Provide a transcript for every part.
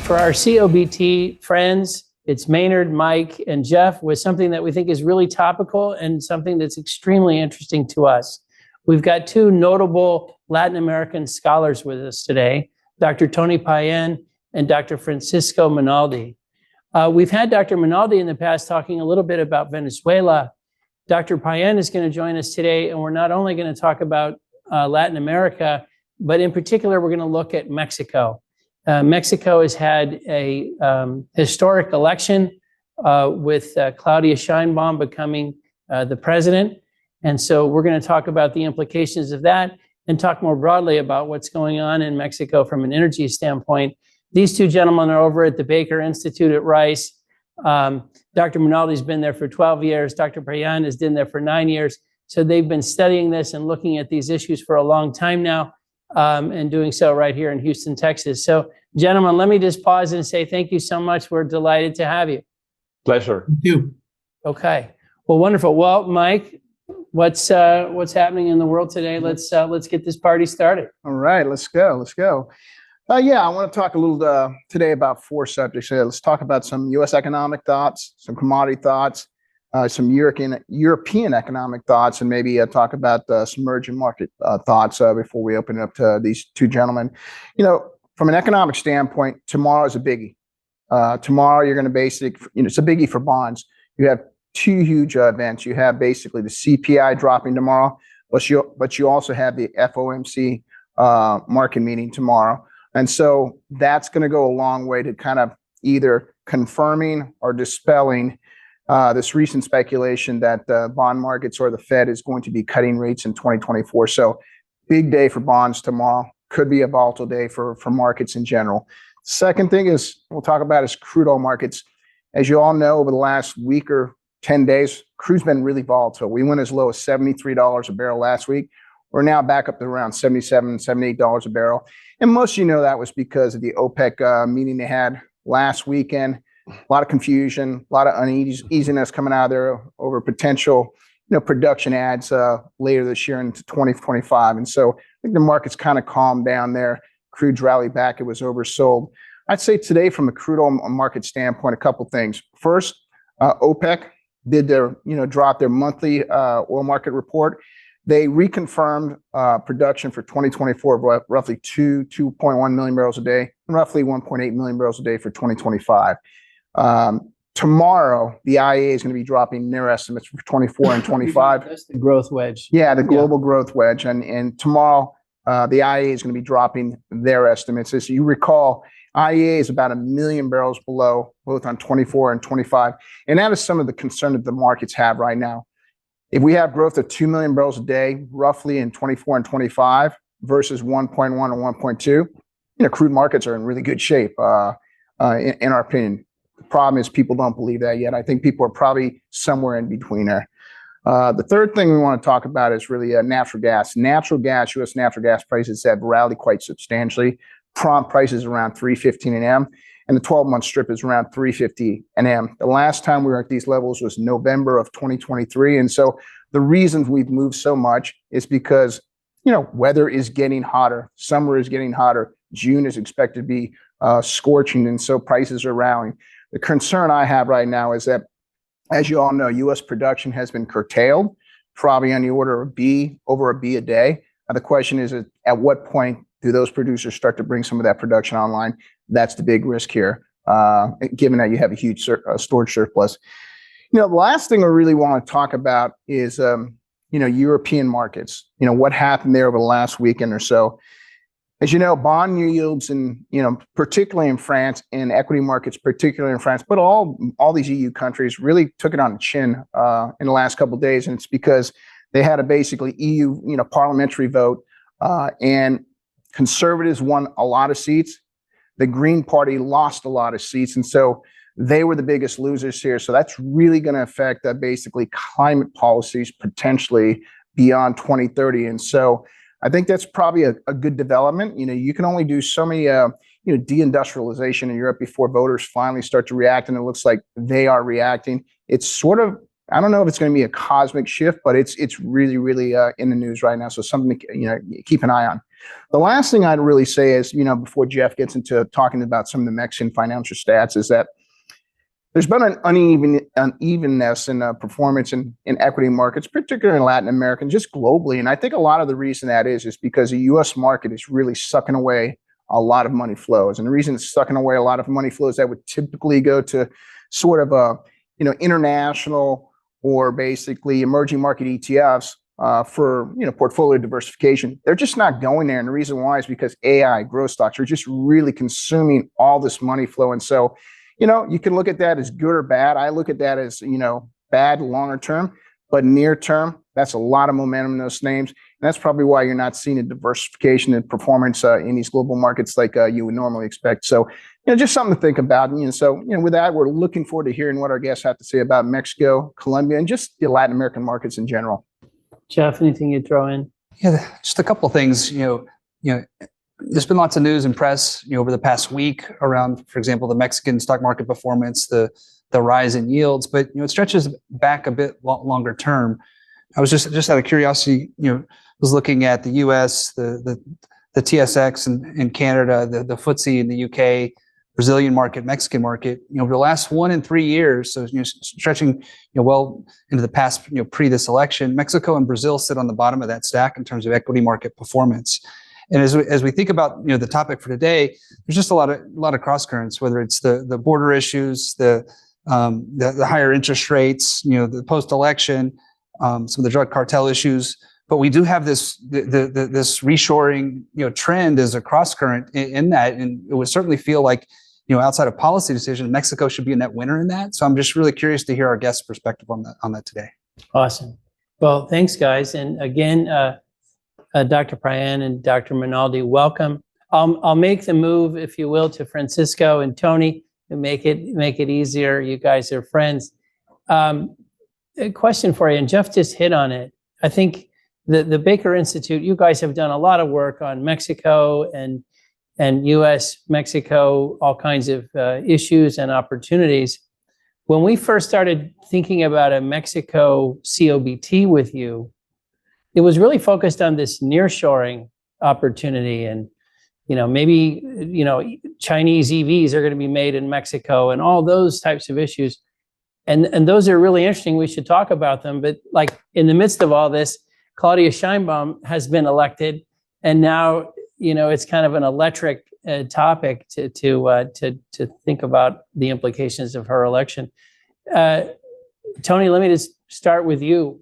For our COBT friends, it's Maynard, Mike, and Jeff with something that we think is really topical and something that's extremely interesting to us. We've got two notable Latin American scholars with us today, Dr. Tony Payan and Dr. Francisco Monaldi. We've had Dr. Monaldi in the past talking a little bit about Venezuela. Dr. Payan is going to join us today, and we're not only going to talk about Latin America, but in particular, we're going to look at Mexico. Mexico has had a historic election with Claudia Sheinbaum becoming the president. And so we're going to talk about the implications of that and talk more broadly about what's going on in Mexico from an energy standpoint. These two gentlemen are over at the Baker Institute at Rice. Dr. Monaldi's been there for 12 years. Dr. Payan has been there for 9 years. So they've been studying this and looking at these issues for a long time now, and doing so right here in Houston, Texas. So, gentlemen, let me just pause and say thank you so much. We're delighted to have you. Pleasure. Thank you. Okay. Well, wonderful. Well, Mike, what's happening in the world today? Let's get this party started. All right, let's go. Yeah, I want to talk a little today about four subjects. Let's talk about some U.S. economic thoughts, some commodity thoughts, some European economic thoughts, and maybe talk about some emerging market thoughts before we open it up to these two gentlemen. You know, from an economic standpoint, tomorrow is a biggie. Tomorrow, you're going to it's a biggie for bonds. You have two huge events. You have basically the CPI dropping tomorrow, but you also have the FOMC market meeting tomorrow. And so that's going to go a long way to kind of either confirming or dispelling this recent speculation that bond markets or the Fed is going to be cutting rates in 2024. So big day for bonds tomorrow. Could be a volatile day for markets in general. Second thing is we'll talk about is crude oil markets. As you all know, over the last week or 10 days, crude's been really volatile. We went as low as $73 a barrel last week. We're now back up to around $77, $78 a barrel. And most of you know that was because of the OPEC meeting they had last weekend. A lot of confusion, a lot of uneasiness coming out of there over potential, production adds later this year into 2025. And so I think the market's kind of calmed down there. Crude's rallied back. It was oversold. I'd say today from a crude oil market standpoint, a couple things. First, OPEC did their, drop their monthly oil market report. They reconfirmed production for 2024 of roughly 2.1 million barrels a day, and roughly 1.8 million barrels a day for 2025. Tomorrow, the IEA is going to be dropping their estimates for 24 and 25. That's the growth wedge. Yeah, the global growth wedge. And tomorrow, the IEA is going to be dropping their estimates. As you recall, IEA is about 1 million barrels below, both on 24 and 25. And that is some of the concern that the markets have right now. If we have growth of 2 million barrels a day, roughly in 24 and 25 versus 1.1 or 1.2, crude markets are in really good shape, in our opinion. The problem is people don't believe that yet. I think people are probably somewhere in between there. The third thing we want to talk about is really natural gas. U.S. natural gas prices have rallied quite substantially. Prompt prices around $3.15 an M, and the 12-month strip is around $3.50 an M. The last time we were at these levels was November of 2023. And so the reasons we've moved so much is because, weather is getting hotter. Summer is getting hotter. June is expected to be scorching, and so prices are rallying. The concern I have right now is that, as you all know, U.S. production has been curtailed, probably on the order of over a B a day. The question is, at what point do those producers start to bring some of that production online? That's the big risk here, given that you have a huge storage surplus. The last thing I really want to talk about is, European markets. What happened there over the last weekend or so. As you know, bond yields in, particularly in France, and equity markets, particularly in France, but all these EU countries really took it on the chin in the last couple of days. And it's because they had a basically EU, parliamentary vote, and conservatives won a lot of seats. The Green Party lost a lot of seats. And so they were the biggest losers here. So that's really going to affect basically climate policies potentially beyond 2030. And so I think that's probably a good development. You can only do so many, deindustrialization in Europe before voters finally start to react. And it looks like they are reacting. It's sort of I don't know if it's going to be a cosmic shift, but it's really, really in the news right now. So something to keep an eye on. The last thing I'd really say is, before Jeff gets into talking about some of the Mexican financial stats, is that there's been an unevenness in performance in equity markets, particularly in Latin America, and just globally. And I think a lot of the reason that is because the U.S. market is really sucking away a lot of money flows. And the reason it's sucking away a lot of money flows that would typically go to sort of international or basically emerging market ETFs for portfolio diversification. They're just not going there. And the reason why is because AI growth stocks are just really consuming all this money flow. And so, you can look at that as good or bad. I look at that as, bad longer term, but near term, that's a lot of momentum in those names. And that's probably why you're not seeing a diversification in performance in these global markets like you would normally expect. So, just something to think about. And so, with that, we're looking forward to hearing what our guests have to say about Mexico, Colombia, and just the Latin American markets in general. Jeff, anything you'd throw in? Yeah, just a couple of things. There's been lots of news and press, over the past week around, for example, the Mexican stock market performance, the rise in yields, but it stretches back a bit longer term. I was just out of curiosity, was looking at the U.S., the TSX in Canada, the FTSE in the UK, Brazilian market, Mexican market. Over the last 1 and 3 years, so stretching well into the past, pre this election, Mexico and Brazil sit on the bottom of that stack in terms of equity market performance. And as we think about the topic for today, there's just a lot of cross currents, whether it's the border issues, the higher interest rates, the post election, some of the drug cartel issues. But we do have this reshoring trend as a cross current in that, and it would certainly feel like outside of policy decision, Mexico should be a net winner in that. So I'm just really curious to hear our guest's perspective on that today. Awesome. Well, thanks, guys, and again. Dr. Payan and Dr. Monaldi, welcome. I'll make the move, if you will, to Francisco and Tony to make it easier. You guys are friends. A question for you, and Jeff just hit on it. I think the Baker Institute, you guys have done a lot of work on Mexico and U.S., Mexico, all kinds of issues and opportunities. When we first started thinking about a Mexico COBT with you, it was really focused on this nearshoring opportunity, and maybe Chinese EVs are going to be made in Mexico, and all those types of issues, and those are really interesting. We should talk about them. But like in the midst of all this, Claudia Sheinbaum has been elected, and now it's kind of an electric topic to think about the implications of her election. Tony, let me just start with you.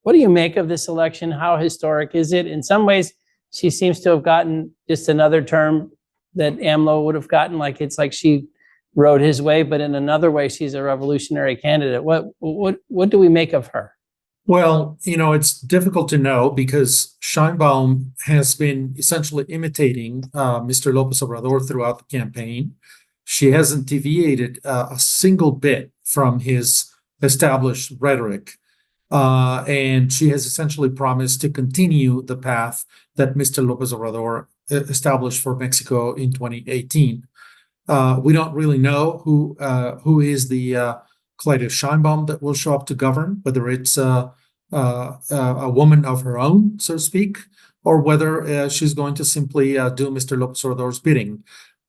What do you make of this election? How historic is it? In some ways, she seems to have gotten just another term that AMLO would have gotten. It's like she rode his way, but in another way, she's a revolutionary candidate. What do we make of her? Well, it's difficult to know because Sheinbaum has been essentially imitating Mr. Lopez Obrador throughout the campaign. She hasn't deviated a single bit from his established rhetoric. And she has essentially promised to continue the path that Mr. Lopez Obrador established for Mexico in 2018. We don't really know who is the Claudia Sheinbaum that will show up to govern, whether it's a woman of her own, so to speak, or whether she's going to simply do Mr. Lopez Obrador's bidding.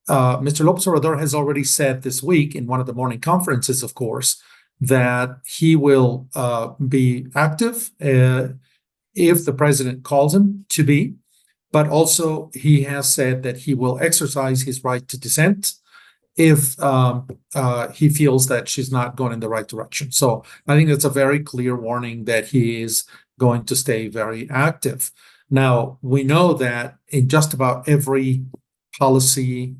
Mr. Lopez Obrador has already said this week in one of the morning conferences, of course, that he will be active if the president calls him to be, but also he has said that he will exercise his right to dissent if he feels that she's not going in the right direction. So I think that's a very clear warning that he is going to stay very active. Now, we know that in just about every policy,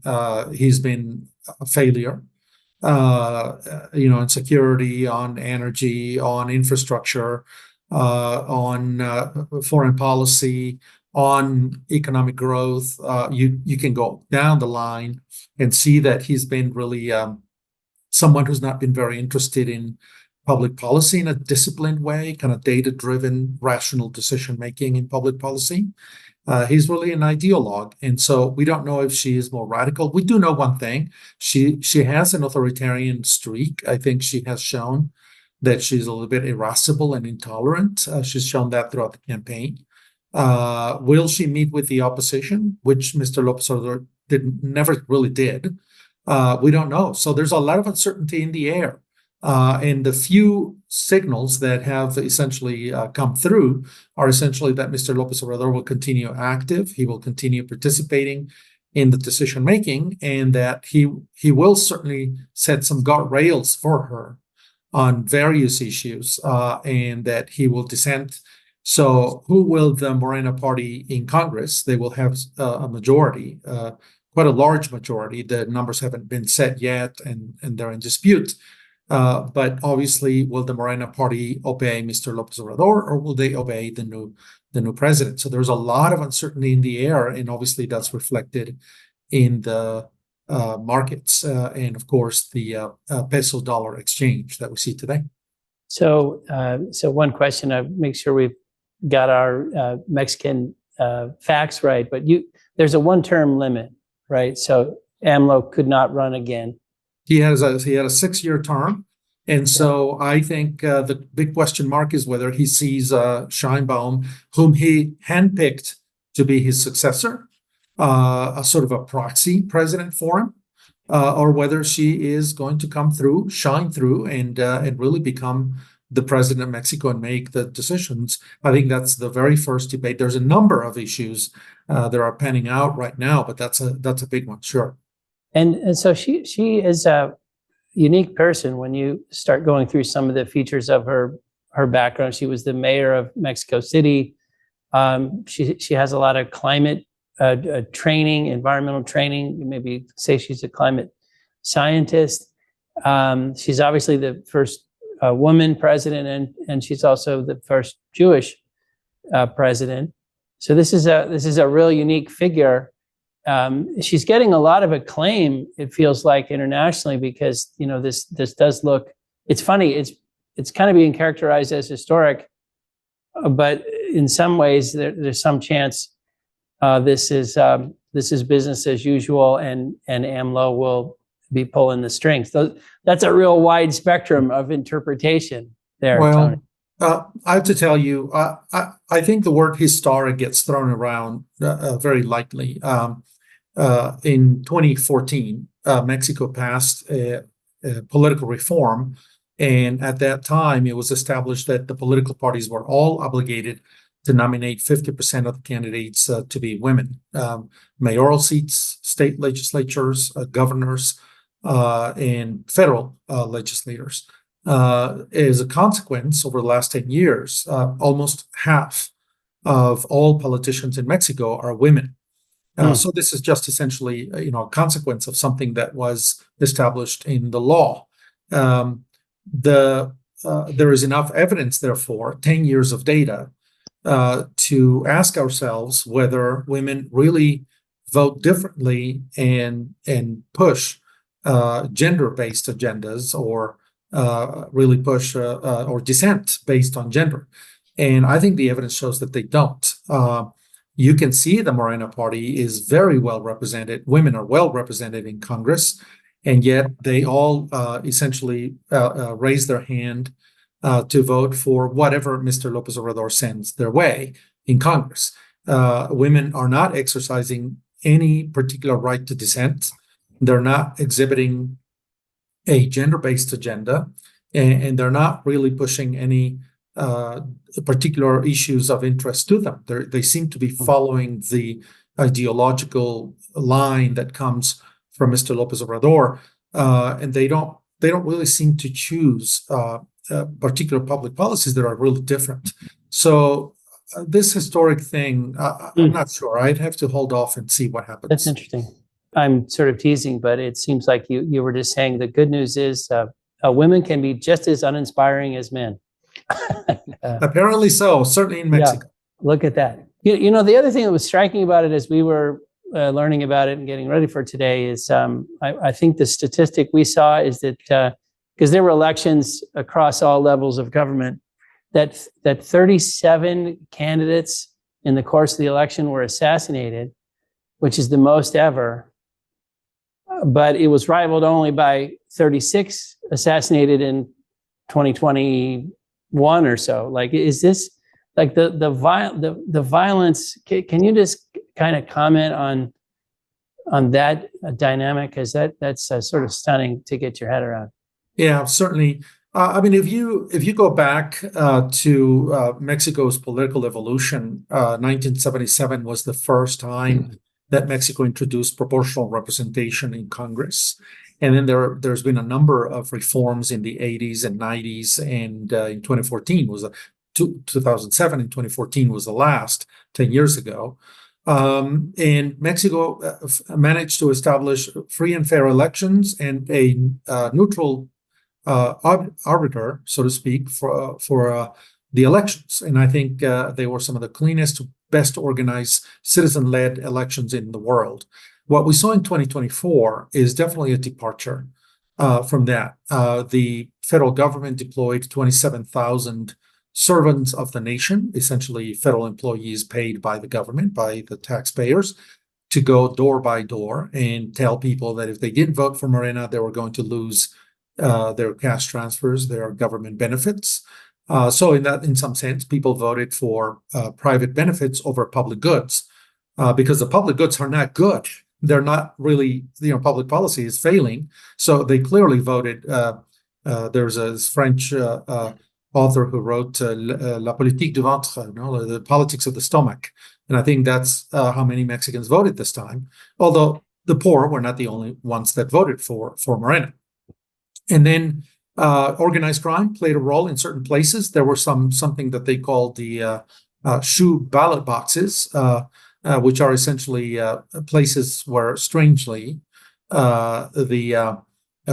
he's been a failure. On security, on energy, on infrastructure, on foreign policy, on economic growth. You can go down the line and see that he's been really someone who's not been very interested in public policy in a disciplined way, kind of data-driven, rational decision-making in public policy. He's really an ideologue. And so we don't know if she is more radical. We do know one thing. She has an authoritarian streak. I think she has shown that she's a little bit irascible and intolerant. She's shown that throughout the campaign. Will she meet with the opposition, which Mr. Lopez Obrador never really did? We don't know. So there's a lot of uncertainty in the air. And the few signals that have essentially come through are essentially that Mr. Lopez Obrador will continue active, he will continue participating in the decision making, and that he will certainly set some guardrails for her on various issues, and that he will dissent. So who will the Morena party in Congress? They will have a majority, quite a large majority. The numbers haven't been set yet, and they're in dispute. But obviously, will the Morena party obey Mr. Lopez Obrador, or will they obey the new president? So there's a lot of uncertainty in the air, and obviously that's reflected in the markets and, of course, the peso-dollar exchange that we see today. So, one question, I make sure we've got our Mexican facts right, but there's a one-term limit, right? So AMLO could not run again. He had a 6-year term. And so I think the big question mark is whether he sees Sheinbaum, whom he handpicked to be his successor, a sort of a proxy president for him, or whether she is going to come through, shine through, and really become the president of Mexico and make the decisions. I think that's the very first debate. There's a number of issues that are panning out right now, but that's a big one, sure. And so she is a unique person when you start going through some of the features of her background. She was the mayor of Mexico City. She has a lot of climate training, environmental training. You maybe say she's a climate scientist. She's obviously the first woman president, and she's also the first Jewish president. So this is a real unique figure. She's getting a lot of acclaim, it feels like, internationally, because this does look, it's funny, it's kind of being characterized as historic, but in some ways there's some chance this is business as usual, and AMLO will be pulling the strings. That's a real wide spectrum of interpretation there, Tony. I have to tell you, I think the word historic gets thrown around very lightly. In 2014, Mexico passed a political reform, and at that time, it was established that the political parties were all obligated to nominate 50% of the candidates to be women. Mayoral seats, state legislatures, governors, and federal legislators. As a consequence, over the last 10 years, almost half of all politicians in Mexico are women. So this is just essentially, a consequence of something that was established in the law. There is enough evidence, therefore, 10 years of data, to ask ourselves whether women really vote differently and push gender-based agendas, or really push or dissent based on gender. And I think the evidence shows that they don't. You can see the Morena party is very well represented. Women are well represented in Congress, and yet they all essentially raise their hand to vote for whatever Mr. Lopez Obrador sends their way in Congress. Women are not exercising any particular right to dissent. They're not exhibiting a gender-based agenda, and they're not really pushing any particular issues of interest to them. They seem to be following the ideological line that comes from Mr. Lopez Obrador, and they don't really seem to choose particular public policies that are really different. So this historic thing, I'm not sure. I'd have to hold off and see what happens. That's interesting. I'm sort of teasing, but it seems like you were just saying the good news is women can be just as uninspiring as men. Apparently so, certainly in Mexico. Yeah, look at that. The other thing that was striking about it as we were learning about it and getting ready for today is I think the statistic we saw is that because there were elections across all levels of government, that 37 candidates in the course of the election were assassinated, which is the most ever. But it was rivaled only by 36 assassinated in 2021 or so. Like, is this like the violence? Can you just kind of comment on that dynamic? Because that's sort of stunning to get your head around. Yeah, certainly. I mean, if you go back to Mexico's political evolution, 1977 was the first time that Mexico introduced proportional representation in Congress. And then there's been a number of reforms in the 80s and 90s, and in 2014 was 2007 and 2014 was the last, 10 years ago. And Mexico managed to establish free and fair elections and a neutral arbiter, so to speak, for the elections. And I think they were some of the cleanest, best organized, citizen-led elections in the world. What we saw in 2024 is definitely a departure from that. The federal government deployed 27,000 servants of the nation, essentially federal employees paid by the government, by the taxpayers, to go door by door and tell people that if they didn't vote for Morena, they were going to lose their cash transfers, their government benefits. So in some sense, people voted for private benefits over public goods because the public goods are not good. They're not really, public policy is failing. So they clearly voted. There's a French author who wrote La politique du ventre, the politics of the stomach. And I think that's how many Mexicans voted this time, although the poor were not the only ones that voted for Morena. And then organized crime played a role in certain places. There were something that they called the shoe ballot boxes, which are essentially places where, strangely, the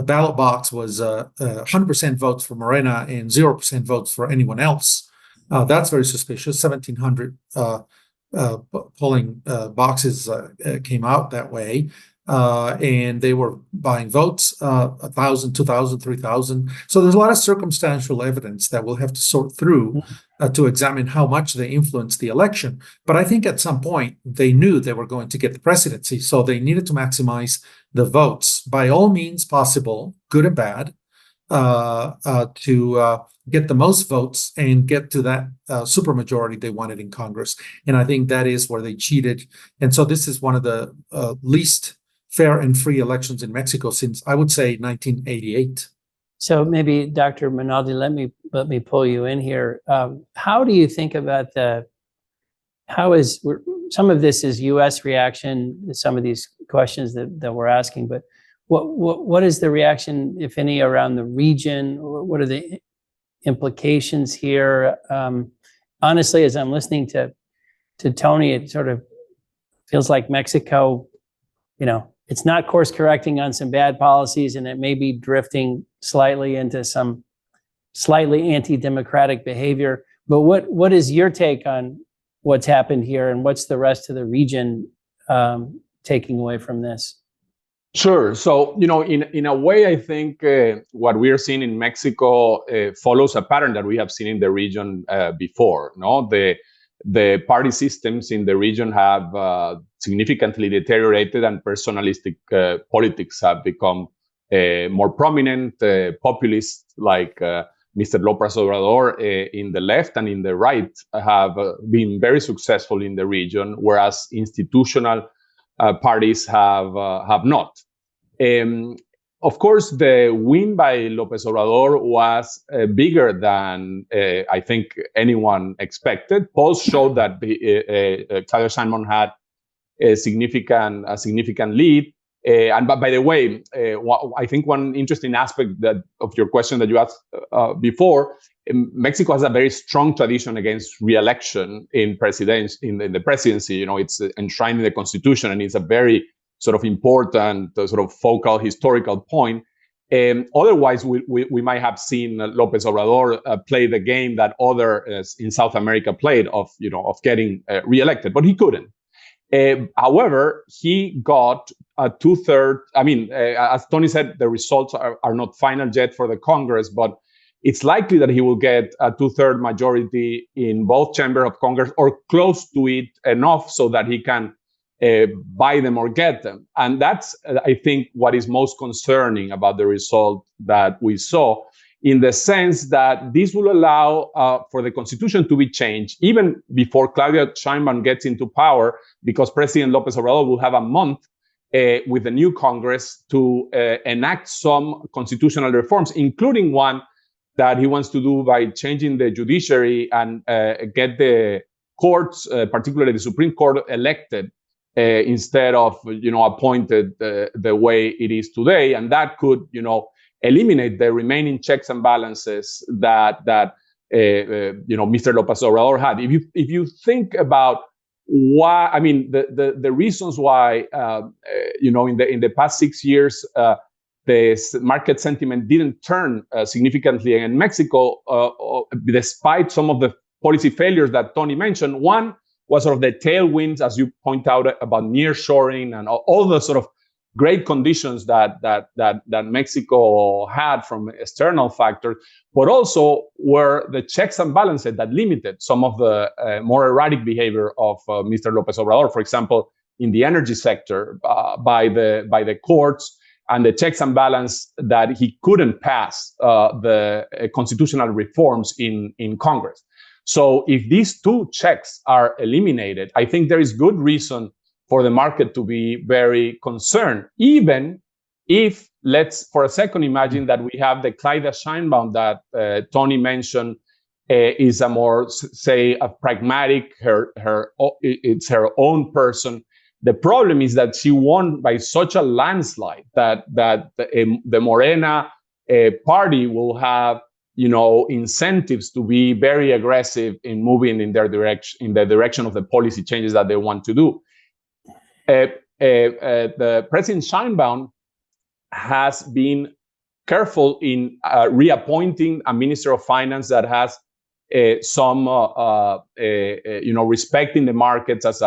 ballot box was 100% votes for Morena and 0% votes for anyone else. That's very suspicious. 1,700 polling boxes came out that way. And they were buying votes, 1,000, 2,000, 3,000. So there's a lot of circumstantial evidence that we'll have to sort through to examine how much they influenced the election. But I think at some point they knew they were going to get the presidency, so they needed to maximize the votes by all means possible, good and bad, to get the most votes and get to that supermajority they wanted in Congress. And I think that is where they cheated. And so this is one of the least fair and free elections in Mexico since, I would say, 1988. So maybe, Dr. Monaldi, let me pull you in here. How do you think about some of this is U.S. reaction to some of these questions that we're asking, but what is the reaction, if any, around the region? What are the implications here? Honestly, as I'm listening to Tony, it sort of feels like Mexico, it's not course correcting on some bad policies, and it may be drifting slightly into some slightly anti-democratic behavior. But what is your take on what's happened here, and what's the rest of the region taking away from this? Sure. So, in a way, I think what we are seeing in Mexico follows a pattern that we have seen in the region before. No, the party systems in the region have significantly deteriorated, and personalistic politics have become more prominent. Populists like Mr. Lopez Obrador in the left and in the right have been very successful in the region, whereas institutional parties have not. Of course, the win by Lopez Obrador was bigger than I think anyone expected. Polls showed that Claudia Sheinbaum had a significant lead. And by the way, I think one interesting aspect of your question that you asked before, Mexico has a very strong tradition against re-election in the presidency. It's enshrined in the Constitution, and it's a very sort of important, sort of focal historical point. Otherwise, we might have seen Lopez Obrador play the game that others in South America played of getting re-elected, but he couldn't. However, he got a 2/3. I mean, as Tony said, the results are not final yet for the Congress, but it's likely that he will get a 2/3 majority in both chambers of Congress, or close to it enough so that he can buy them or get them. And that's, I think, what is most concerning about the result that we saw, in the sense that this will allow for the Constitution to be changed even before Claudia Sheinbaum gets into power, because President Lopez Obrador will have a month with the new Congress to enact some constitutional reforms, including one that he wants to do by changing the judiciary and get the courts, particularly the Supreme Court, elected instead of, appointed the way it is today. And that could, eliminate the remaining checks and balances that Mr. Lopez Obrador had. If you think about why, I mean, the reasons why, in the past 6 years, the market sentiment didn't turn significantly in Mexico, despite some of the policy failures that Tony mentioned. One was sort of the tailwinds, as you point out, about nearshoring and all the sort of great conditions that Mexico had from external factors, but also were the checks and balances that limited some of the more erratic behavior of Mr. Lopez Obrador. For example, in the energy sector, by the courts, and the checks and balance that he couldn't pass the constitutional reforms in Congress. So if these two checks are eliminated, I think there is good reason for the market to be very concerned, even if, let's for a second imagine that we have the Claudia Sheinbaum that Tony mentioned, is a more, say, a pragmatic, it's her own person. The problem is that she won by such a landslide that the Morena party will have, incentives to be very aggressive in moving in the direction of the policy changes that they want to do. The President Sheinbaum has been careful in reappointing a Minister of Finance that has some, respecting the markets as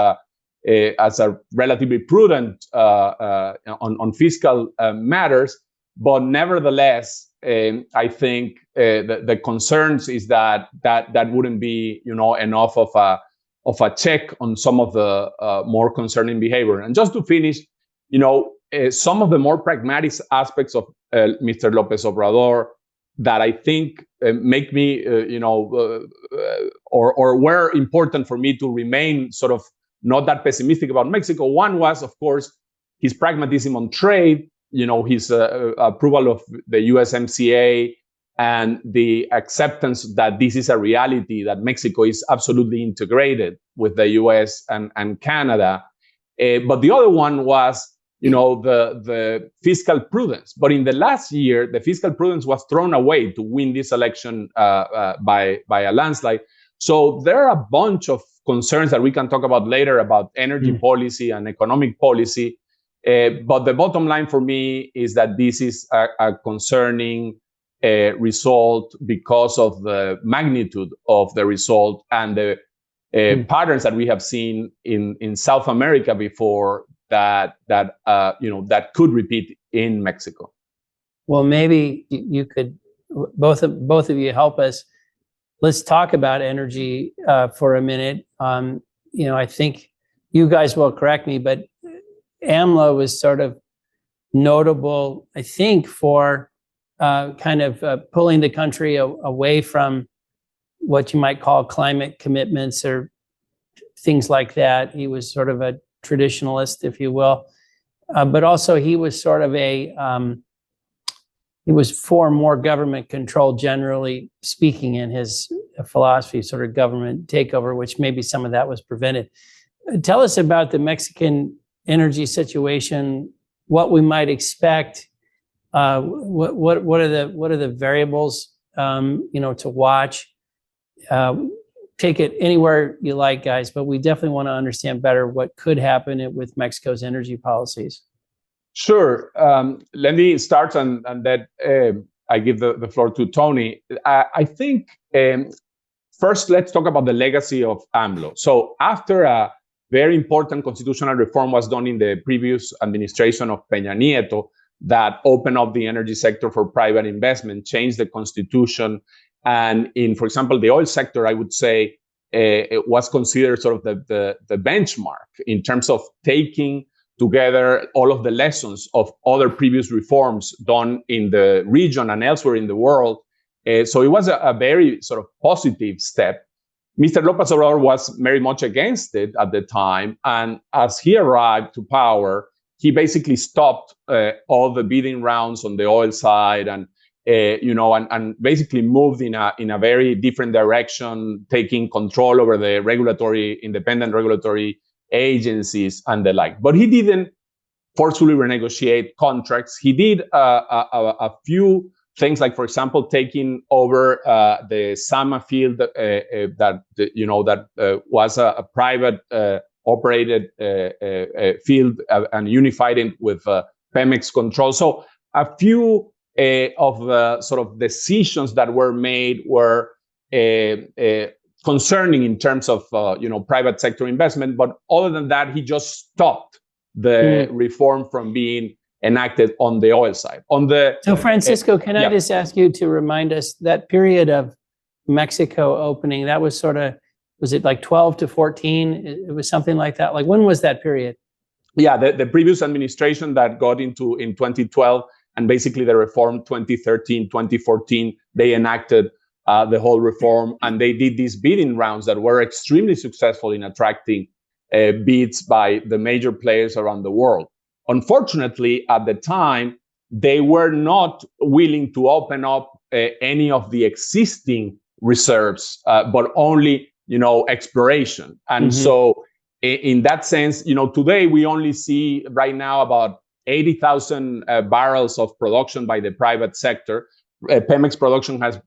a relatively prudent on fiscal matters, but nevertheless, I think the concerns is that wouldn't be enough of a check on some of the more concerning behavior. And just to finish, some of the more pragmatic aspects of Mr. Lopez Obrador that I think make me, or were important for me to remain sort of not that pessimistic about Mexico. One was, of course, his pragmatism on trade, his approval of the USMCA, and the acceptance that this is a reality, that Mexico is absolutely integrated with the US and Canada. But the other one was, the fiscal prudence. But in the last year, the fiscal prudence was thrown away to win this election by a landslide. So there are a bunch of concerns that we can talk about later about energy policy and economic policy. But the bottom line for me is that this is a concerning result because of the magnitude of the result and the patterns that we have seen in South America before that could repeat in Mexico. Well, maybe you could, both of you, help us. Let's talk about energy for a minute. I think you guys will correct me, but AMLO was sort of notable, I think, for kind of pulling the country away from what you might call climate commitments or things like that. He was sort of a traditionalist, if you will, but also he was sort of he was for more government control, generally speaking, in his philosophy, sort of government takeover, which maybe some of that was prevented. Tell us about the Mexican energy situation, what we might expect, what are the variables, to watch. Take it anywhere you like, guys, but we definitely want to understand better what could happen with Mexico's energy policies. Sure. Let me start, and then I give the floor to Tony. I think first let's talk about the legacy of AMLO. So after a very important constitutional reform was done in the previous administration of Peña Nieto that opened up the energy sector for private investment, changed the constitution. And in, for example, the oil sector, I would say it was considered sort of the benchmark in terms of taking together all of the lessons of other previous reforms done in the region and elsewhere in the world. So it was a very sort of positive step. Mr. Lopez Obrador was very much against it at the time. And as he arrived to power, he basically stopped all the bidding rounds on the oil side and basically moved in a very different direction, taking control over the independent regulatory agencies and the like. But he didn't forcefully renegotiate contracts. He did a few things, like, for example, taking over the Sama field that was a private operated field and unified it with Pemex control. So a few of the sort of decisions that were made were concerning in terms of private sector investment. But other than that, he just stopped the reform from being enacted on the oil side. So Francisco, can I just ask you to remind us that period of Mexico opening, that was sort of, was it like 12 to 14? It was something like that. Like, when was that period? Yeah, the previous administration that got into in 2012, and basically the reform 2013, 2014, they enacted the whole reform, and they did these bidding rounds that were extremely successful in attracting bids by the major players around the world. Unfortunately, at the time, they were not willing to open up any of the existing reserves, but only, exploration. And so in that sense, today we only see right now about 80,000 barrels of production by the private sector. Pemex production has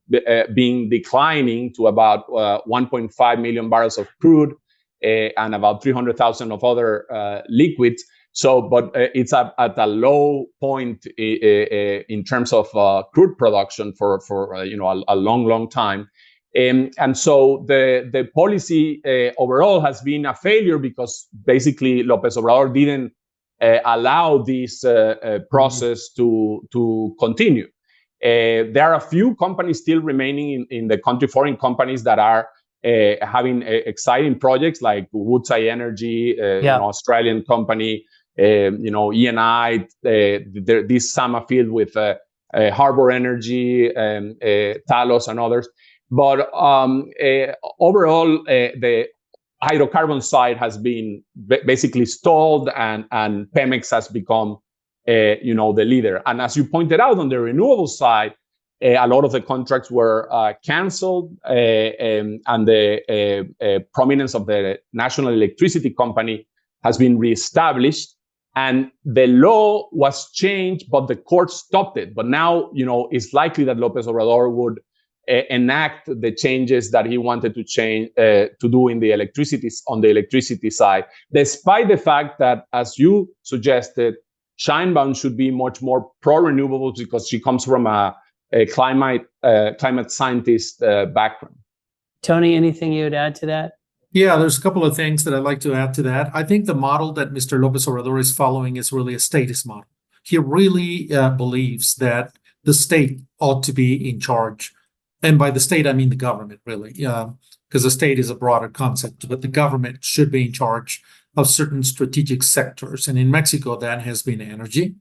been declining to about 1.5 million barrels of crude and about 300,000 of other liquids. So, but it's at a low point in terms of crude production for a long time. And so the policy overall has been a failure, because basically Lopez Obrador didn't allow this process to continue. There are a few companies still remaining in the country, foreign companies that are having exciting projects, like Woodside Energy, an Australian company, ENI, this Sama field with Harbor Energy, Talos, and others. But overall, the hydrocarbon side has been basically stalled, and Pemex has become, the leader. And as you pointed out, on the renewable side, a lot of the contracts were canceled, and the prominence of the National Electricity Company has been reestablished. And the law was changed, but the court stopped it. But now, it's likely that Lopez Obrador would enact the changes that he wanted to do on the electricity side, despite the fact that, as you suggested, Sheinbaum should be much more pro-renewables, because she comes from a climate scientist background. Tony, anything you would add to that? Yeah, there's a couple of things that I'd like to add to that. I think the model that Mr. Lopez Obrador is following is really a statist model. He really believes that the state ought to be in charge. And by the state, I mean the government, really, because the state is a broader concept, but the government should be in charge of certain strategic sectors. And in Mexico, that has been energy,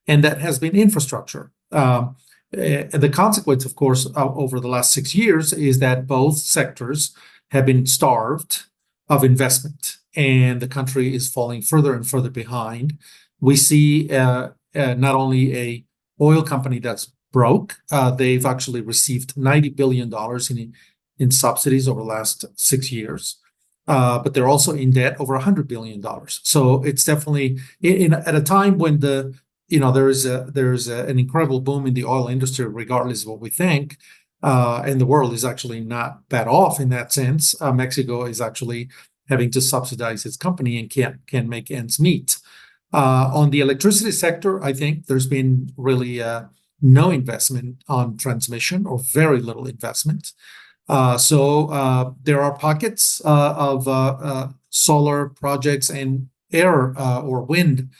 and that has been infrastructure. And the consequence, of course, over the last 6 years is that both sectors have been starved of investment, and the country is falling further and further behind. We see not only a oil company that's broke, they've actually received $90 billion in subsidies over the last 6 years, but they're also in debt over $100 billion. So it's definitely at a time when there's an incredible boom in the oil industry, regardless of what we think. And the world is actually not bad off in that sense. Mexico is actually having to subsidize its company and can't make ends meet. On the electricity sector, I think there's been really no investment on transmission, or very little investment. So there are pockets of solar projects and air or wind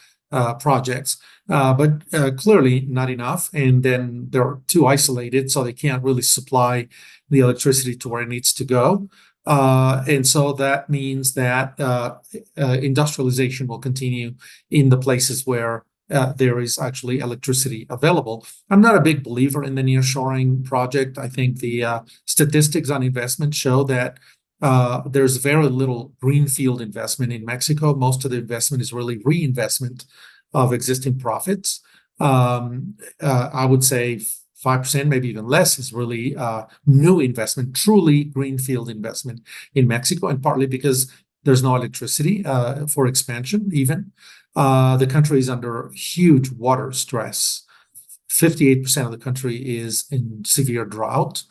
projects, but clearly not enough. And then they're too isolated, so they can't really supply the electricity to where it needs to go. And so that means that industrialization will continue in the places where there is actually electricity available. I'm not a big believer in the nearshoring project. I think the statistics on investment show that there's very little greenfield investment in Mexico. Most of the investment is really reinvestment of existing profits. I would say 5%, maybe even less, is really new investment, truly greenfield investment in Mexico, and partly because there's no electricity for expansion even. The country is under huge water stress. 58% of the country is in severe drought.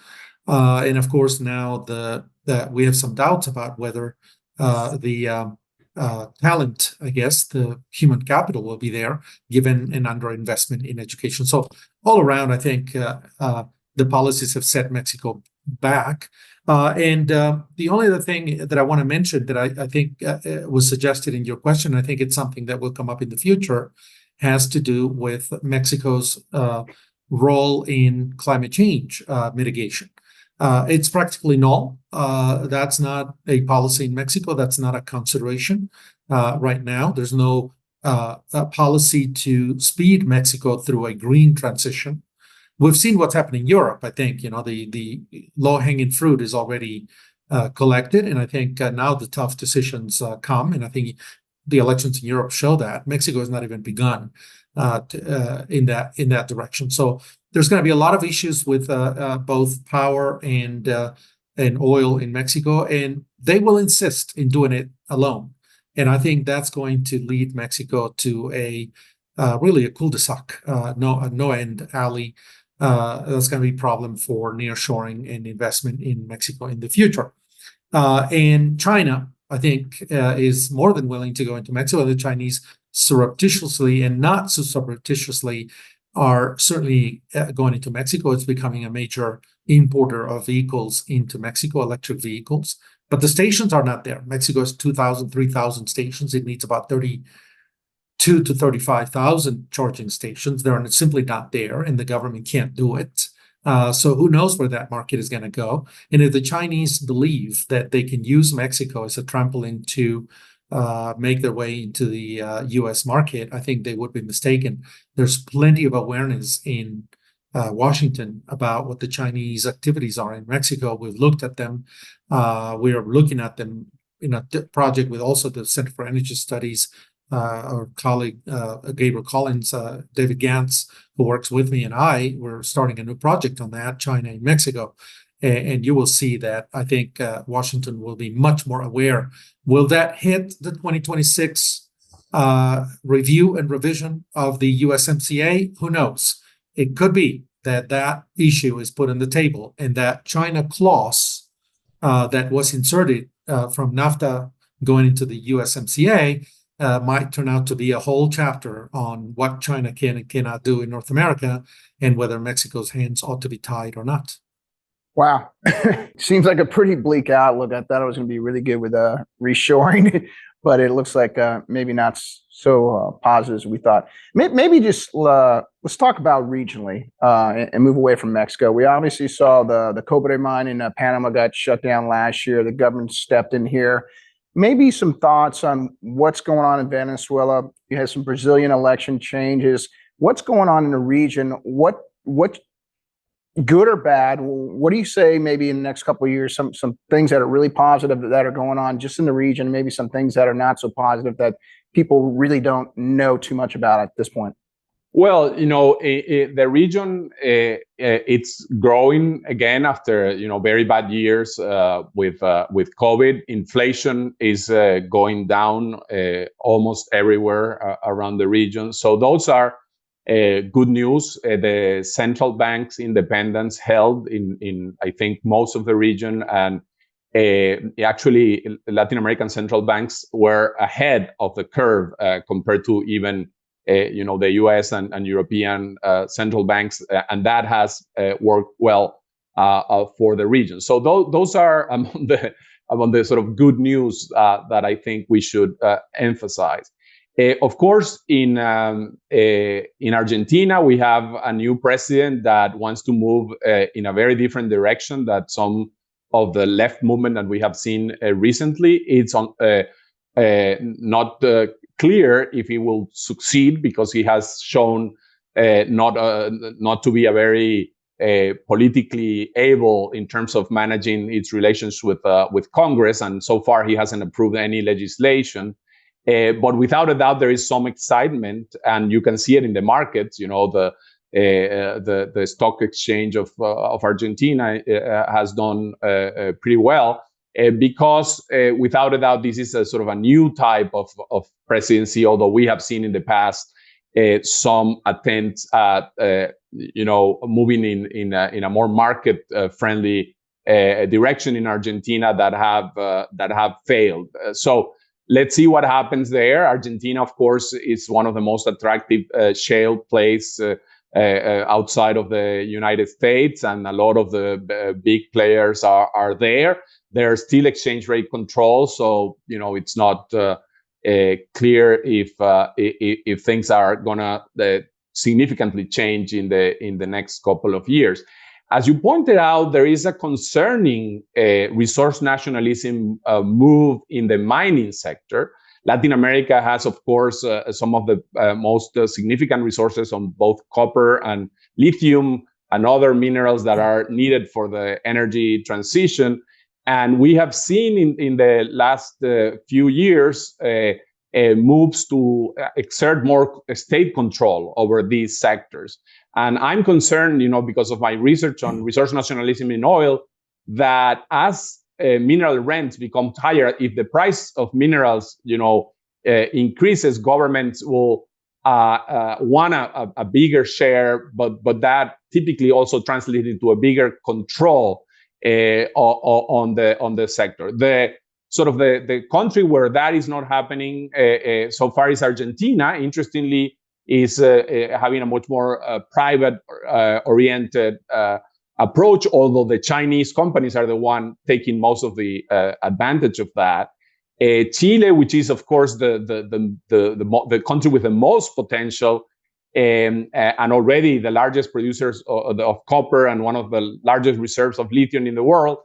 And of course, now we have some doubts about whether the talent, I guess, the human capital will be there, given an underinvestment in education. So all around, I think the policies have set Mexico back. And the only other thing that I want to mention that I think was suggested in your question, I think it's something that will come up in the future, has to do with Mexico's role in climate change mitigation. It's practically null. That's not a policy in Mexico. That's not a consideration right now. There's no policy to speed Mexico through a green transition. We've seen what's happened in Europe. I think the low-hanging fruit is already collected, and I think now the tough decisions come. And I think the elections in Europe show that Mexico has not even begun in that direction. So there's going to be a lot of issues with both power and oil in Mexico, and they will insist in doing it alone. And I think that's going to lead Mexico to really a cul-de-sac, no-end alley. That's going to be a problem for nearshoring and investment in Mexico in the future. And China, I think, is more than willing to go into Mexico. The Chinese surreptitiously and not so surreptitiously are certainly going into Mexico. It's becoming a major importer of vehicles into Mexico, electric vehicles. But the stations are not there. Mexico has 2,000, 3,000 stations. It needs about 32 to 35,000 charging stations. They're simply not there, and the government can't do it. So who knows where that market is going to go? And if the Chinese believe that they can use Mexico as a trampoline to make their way into the U.S. market, I think they would be mistaken. There's plenty of awareness in Washington about what the Chinese activities are in Mexico. We've looked at them. We are looking at them in a project with also the Center for Energy Studies. Our colleague Gabriel Collins, David Gantz, who works with me, and we're starting a new project on that, China and Mexico. And you will see that I think Washington will be much more aware. Will that hit the 2026 review and revision of the USMCA? Who knows? It could be that issue is put on the table, and that China clause that was inserted from NAFTA going into the USMCA might turn out to be a whole chapter on what China can and cannot do in North America, and whether Mexico's hands ought to be tied or not. Wow. Seems like a pretty bleak outlook. I thought it was going to be really good with reshoring, but it looks like maybe not so positive as we thought. Maybe just let's talk about regionally and move away from Mexico. We obviously saw the Cobre mine in Panama got shut down last year. The government stepped in here. Maybe some thoughts on what's going on in Venezuela. You had some Brazilian election changes. What's going on in the region? What good or bad? What do you say maybe in the next couple of years, some things that are really positive that are going on just in the region, maybe some things that are not so positive that people really don't know too much about at this point? Well, the region, it's growing again after, very bad years with COVID. Inflation is going down almost everywhere around the region. So those are good news. The central bank's independence held in I think most of the region, and actually Latin American central banks were ahead of the curve compared to even the U.S. and European central banks, and that has worked well for the region. So those are among the sort of good news that I think we should emphasize. Of course, in Argentina, we have a new president that wants to move in a very different direction than some of the left movement that we have seen recently. It's not clear if he will succeed, because he has shown not to be a very politically able in terms of managing its relations with Congress, and so far he hasn't approved any legislation. But without a doubt, there is some excitement, and you can see it in the markets. You know, the stock exchange of Argentina has done pretty well, because without a doubt, this is a sort of a new type of presidency. Although we have seen in the past some attempts at moving in a more market friendly direction in Argentina that have failed. So let's see what happens there. Argentina, of course, is one of the most attractive shale plays outside of the United States, and a lot of the big players are there. There's still exchange rate control, so it's not clear if things are gonna significantly change in the next couple of years. As you pointed out, there is a concerning resource nationalism move in the mining sector. Latin America has, of course, some of the most significant resources on both copper and lithium and other minerals that are needed for the energy transition. And we have seen in the last few years moves to exert more state control over these sectors. And I'm concerned, because of my research on resource nationalism in oil, that as mineral rents become higher, if the price of minerals, increases, governments will want a bigger share, but that typically also translates into a bigger control on the sector. The country where that is not happening so far is Argentina. Interestingly, is having a much more private oriented approach, although the Chinese companies are the one taking most of the advantage of that. Chile, which is of course the country with the most potential, and already the largest producers of copper and one of the largest reserves of lithium in the world,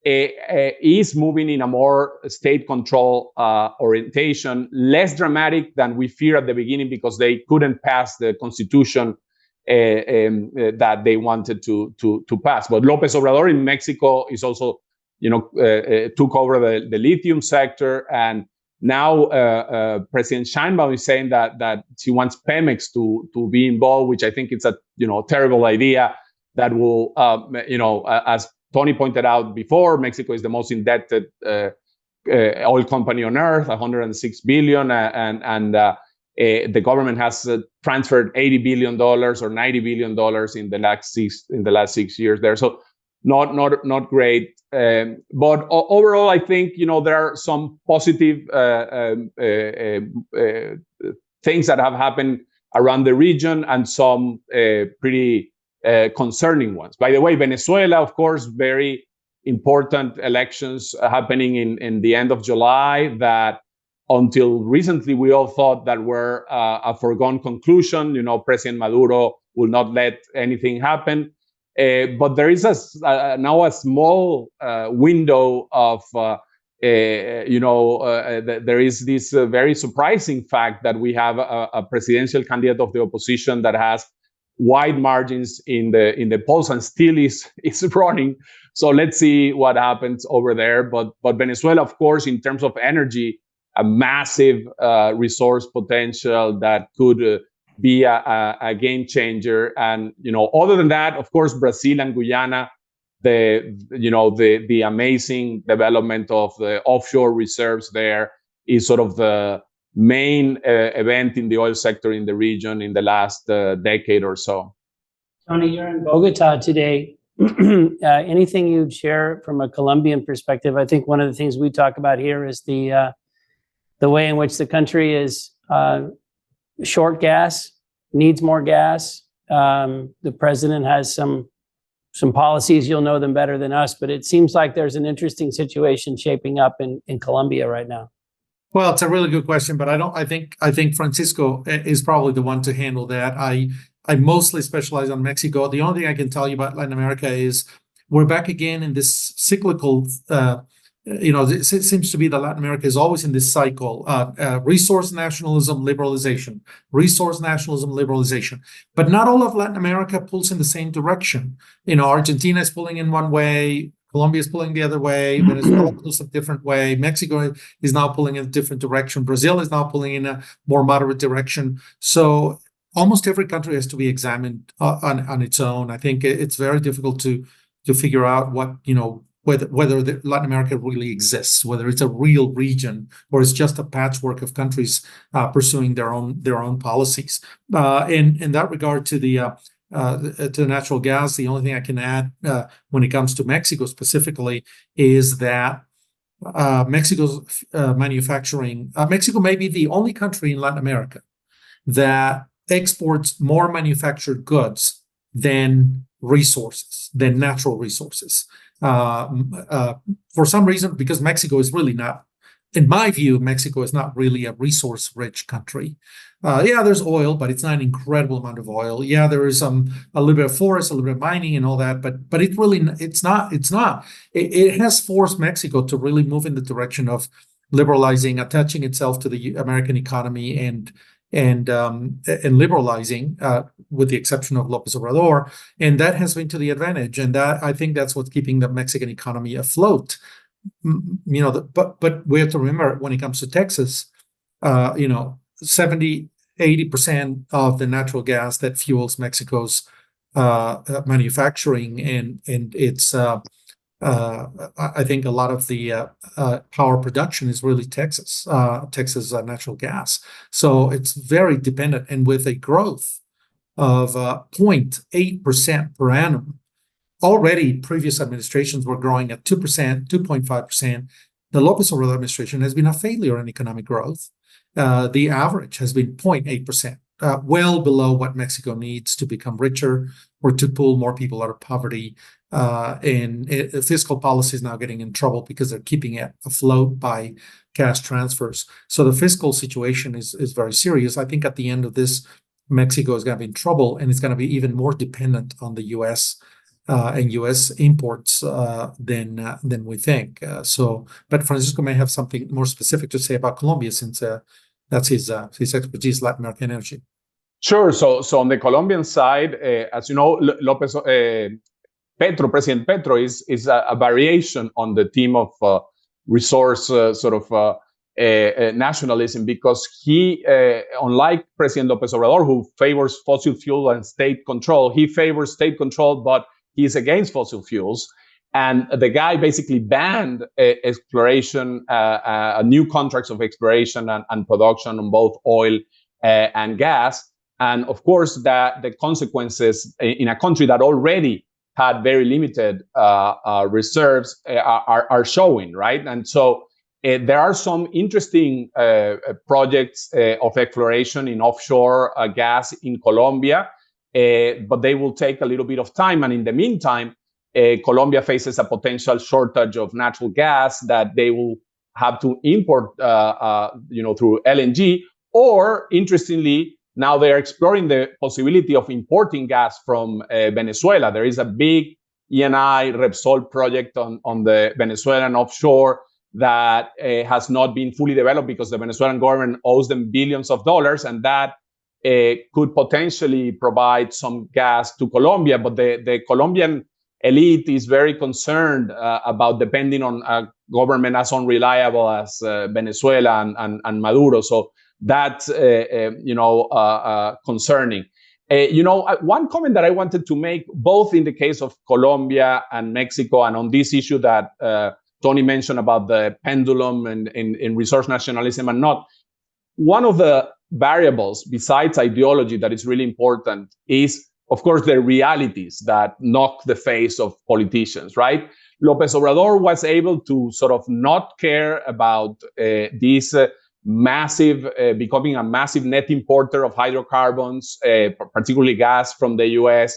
is moving in a more state control orientation, less dramatic than we feared at the beginning, because they couldn't pass the constitution that they wanted to pass. But Lopez Obrador in Mexico is also, took over the lithium sector, and now President Sheinbaum is saying that she wants Pemex to be involved, which I think it's a terrible idea that will as Tony pointed out before, Mexico is the most indebted oil company on earth, 106 billion, and the government has transferred $80 billion or $90 billion in the last 6 years there. So not great. But overall, I think there are some positive things that have happened around the region, and some pretty concerning ones. By the way, Venezuela, of course, very important elections happening in the end of July that until recently we all thought that were a foregone conclusion. President Maduro will not let anything happen. But there is now a small window of, there is this very surprising fact that we have a presidential candidate of the opposition that has wide margins in the polls and still is running. So let's see what happens over there. But Venezuela, of course, in terms of energy, a massive resource potential that could be a game changer. And other than that, of course, Brazil and Guyana, the amazing development of the offshore reserves there is sort of the main event in the oil sector in the region in the last decade or so. Tony, you're in Bogota today. Anything you'd share from a Colombian perspective? I think one of the things we talk about here is the way in which the country is short gas, needs more gas. The president has some some policies. You'll know them better than us, but it seems like there's an interesting situation shaping up in Colombia right now. Well, it's a really good question, but I think Francisco is probably the one to handle that. I mostly specialize on Mexico. The only thing I can tell you about Latin America is we're back again in this cyclical. It seems to be that Latin America is always in this cycle: resource nationalism, liberalization, resource nationalism, liberalization. But not all of Latin America pulls in the same direction. Argentina is pulling in one way. Colombia is pulling the other way. Venezuela pulls a different way. Mexico is now pulling in a different direction. Brazil is now pulling in a more moderate direction. So almost every country has to be examined on its own. I think it's very difficult to figure out whether Latin America really exists, whether it's a real region or it's just a patchwork of countries pursuing their own policies. In that regard, to the natural gas, the only thing I can add when it comes to Mexico specifically is that Mexico's manufacturing. Mexico may be the only country in Latin America that exports more manufactured goods than natural resources. For some reason, because Mexico is really not, in my view, Mexico is not really a resource-rich country. There's oil, but it's not an incredible amount of oil. Yeah, there is a little bit of forest, a little bit of mining and all that, but it's not. It has forced Mexico to really move in the direction of liberalizing, attaching itself to the American economy and liberalizing, with the exception of Lopez Obrador, and that has been to the advantage. And that, I think, that's what's keeping the Mexican economy afloat. But we have to remember, when it comes to Texas, 70-80% of the natural gas that fuels Mexico's manufacturing, and it's I think a lot of the power production is really Texas natural gas. So it's very dependent, and with a growth of 0.8% per annum. Already, previous administrations were growing at 2%, 2.5%. The Lopez Obrador administration has been a failure in economic growth. The average has been 0.8%, well below what Mexico needs to become richer or to pull more people out of poverty. Fiscal policy is now getting in trouble because they're keeping it afloat by cash transfers. So the fiscal situation is very serious. I think at the end of this, Mexico is going to be in trouble, and it's going to be even more dependent on the U.S. And U.S. imports than we think. But Francisco may have something more specific to say about Colombia, since that's his expertise, Latin American energy. Sure. So on the Colombian side, as you know, President Petro is a variation on the theme of resource nationalism, because he, unlike President Lopez Obrador, who favors fossil fuel and state control, he favors state control, but he's against fossil fuels. And the guy basically banned exploration, new contracts of exploration and production on both oil and gas. And of course, the consequences in a country that already had very limited reserves are showing, right? And so there are some interesting projects of exploration in offshore gas in Colombia, but they will take a little bit of time. And in the meantime, Colombia faces a potential shortage of natural gas that they will have to import, through LNG. Or, interestingly, now they are exploring the possibility of importing gas from Venezuela. There is a big Eni Repsol project on the Venezuelan offshore that has not been fully developed because the Venezuelan government owes them billions of dollars, and that could potentially provide some gas to Colombia. But the Colombian elite is very concerned about depending on a government as unreliable as Venezuela and Maduro. So that's concerning. One comment that I wanted to make, both in the case of Colombia and Mexico, and on this issue that Tony mentioned about the pendulum and in resource nationalism and not, one of the variables besides ideology that is really important is, of course, the realities that knock the face of politicians, right? Lopez Obrador was able to sort of not care about this becoming a massive net importer of hydrocarbons, particularly gas from the US.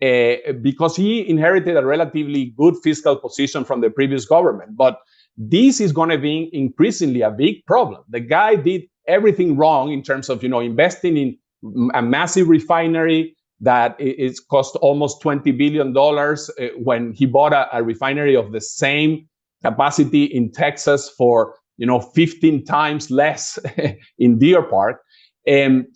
because he inherited a relatively good fiscal position from the previous government. But this is going to be increasingly a big problem. The guy did everything wrong in terms of, investing in a massive refinery that is cost almost $20 billion when he bought a refinery of the same capacity in Texas for 15 times less in Deer Park, and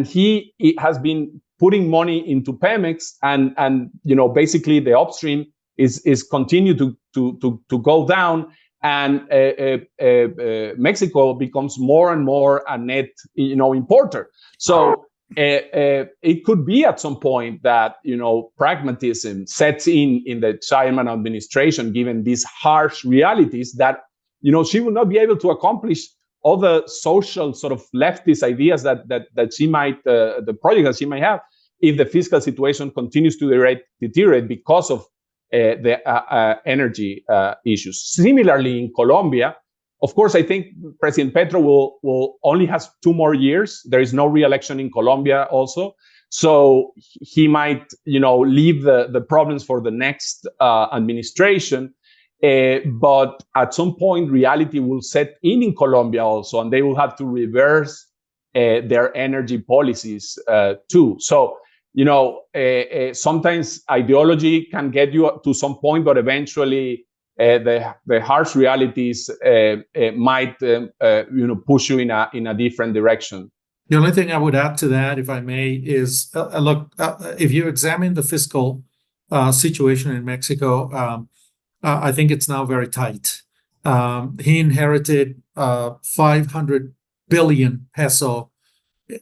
he has been putting money into Pemex, and basically the upstream is continue to go down, and Mexico becomes more and more a net importer. So it could be at some point that pragmatism sets in the Sheinbaum administration, given these harsh realities that she will not be able to accomplish all the social sort of leftist ideas that she might, the project that she might have, if the fiscal situation continues to deteriorate because of the energy issues. Similarly, in Colombia, of course, I think President Petro will only has 2 more years. There is no re-election in Colombia also. So he might, leave the problems for the next administration. But at some point, reality will set in Colombia also, and they will have to reverse their energy policies too. So, sometimes ideology can get you to some point, but eventually the harsh realities might push you in a different direction. The only thing I would add to that, if I may, is look, if you examine the fiscal situation in Mexico, I think it's now very tight. He inherited 500 billion peso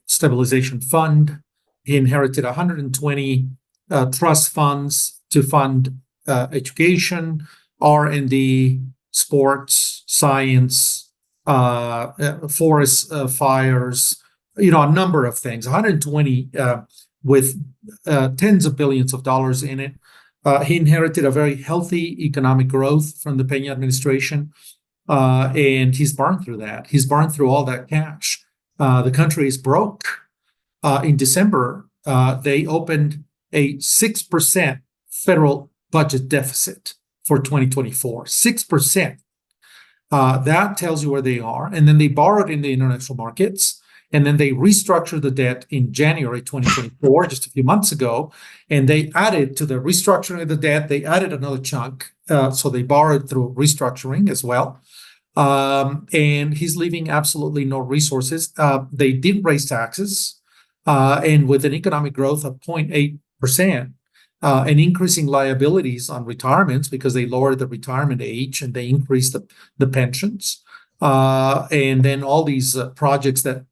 stabilization fund. He inherited 120 trust funds to fund education, R&D, sports, science, forest fires, a number of things. 120 with tens of billions of dollars in it. He inherited a very healthy economic growth from the Peña administration, and he's burned through that. He's burned through all that cash. The country is broke. In December, they opened a 6% federal budget deficit for 2024. 6%. That tells you where they are. And then they borrowed in the international markets. And then they restructured the debt in January 2024, just a few months ago. And they added to the restructuring of the debt, they added another chunk. So they borrowed through restructuring as well. And he's leaving absolutely no resources. They did raise taxes. And with an economic growth of 0.8%, and increasing liabilities on retirements because they lowered the retirement age and they increased the pensions. And then all these projects that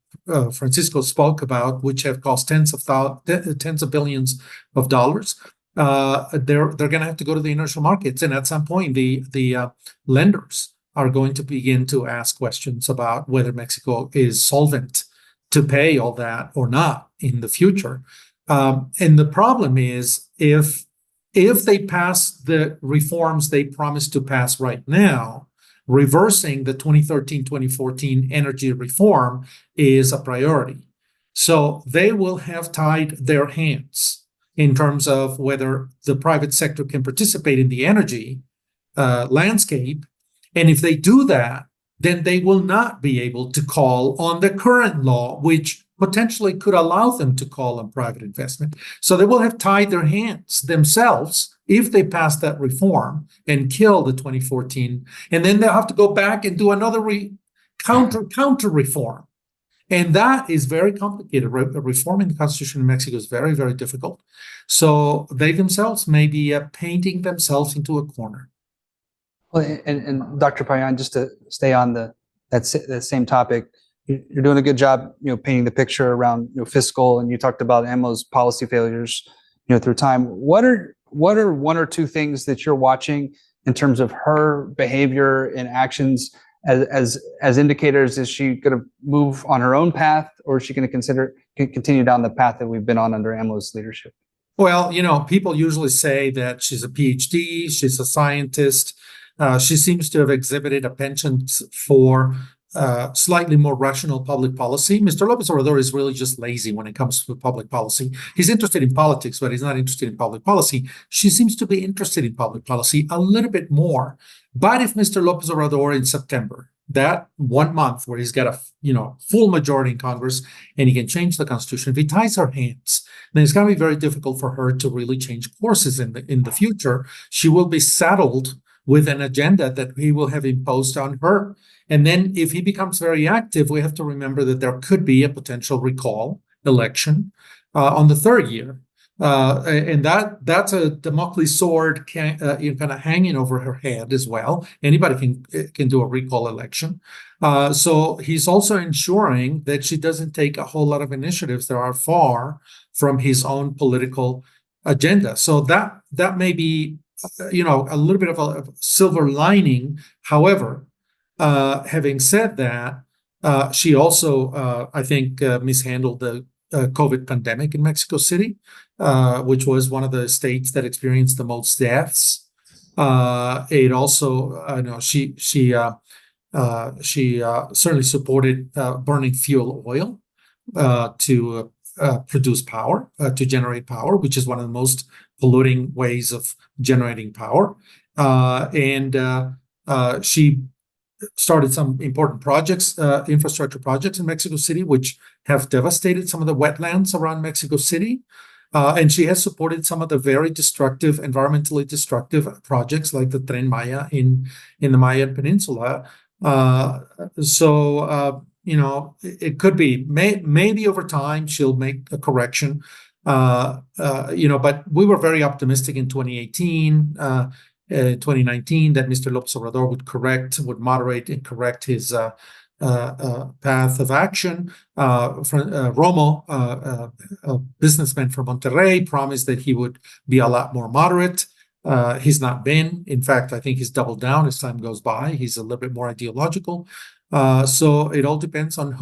Francisco spoke about, which have cost tens of billions of dollars, they're going to have to go to the international markets, and at some point, the lenders are going to begin to ask questions about whether Mexico is solvent to pay all that or not in the future. And the problem is, if they pass the reforms they promised to pass right now, reversing the 2013-2014 energy reform is a priority. So they will have tied their hands in terms of whether the private sector can participate in the energy landscape. And if they do that, then they will not be able to call on the current law, which potentially could allow them to call on private investment. So they will have tied their hands themselves if they pass that reform and kill the 2014, and then they'll have to go back and do another counter reform. And that is very complicated. Reforming the Constitution in Mexico is very, very difficult. So they themselves may be painting themselves into a corner. Well, and Dr. Payan, just to stay on that same topic, you're doing a good job, painting the picture around fiscal, and you talked about AMLO's policy failures, through time. What are one or two things that you're watching in terms of her behavior and actions as indicators? Is she going to move on her own path, or is she going to continue down the path that we've been on under AMLO's leadership? Well, people usually say that she's a PhD, she's a scientist. She seems to have exhibited a penchant for slightly more rational public policy. Mr. Lopez Obrador is really just lazy when it comes to public policy. He's interested in politics, but he's not interested in public policy. She seems to be interested in public policy a little bit more. But if Mr. Lopez Obrador in September, that 1 month where he's got a full majority in Congress and he can change the Constitution, if he ties her hands, then it's going to be very difficult for her to really change courses in the future. She will be saddled with an agenda that he will have imposed on her. And then if he becomes very active, we have to remember that there could be a potential recall election on the third year. And that's a Damocles sword kind of hanging over her head as well. Anybody can do a recall election. So he's also ensuring that she doesn't take a whole lot of initiatives that are far from his own political agenda. So that may be a little bit of a silver lining. However, having said that, she also, I think, mishandled the COVID pandemic in Mexico City, which was one of the states that experienced the most deaths. It also, she certainly supported burning fuel oil to produce power, to generate power, which is one of the most polluting ways of generating power. And she started some important projects, infrastructure projects in Mexico City, which have devastated some of the wetlands around Mexico City. And she has supported some of the very destructive, environmentally destructive projects like the Tren Maya in the Mayan Peninsula. It could be, maybe over time she'll make a correction. But we were very optimistic in 2018, 2019, that Mr. Lopez Obrador would moderate and correct his path of action. Romo, a businessman from Monterrey, promised that he would be a lot more moderate. He's not been. In fact, I think he's doubled down as time goes by. He's a little bit more ideological. So it all depends on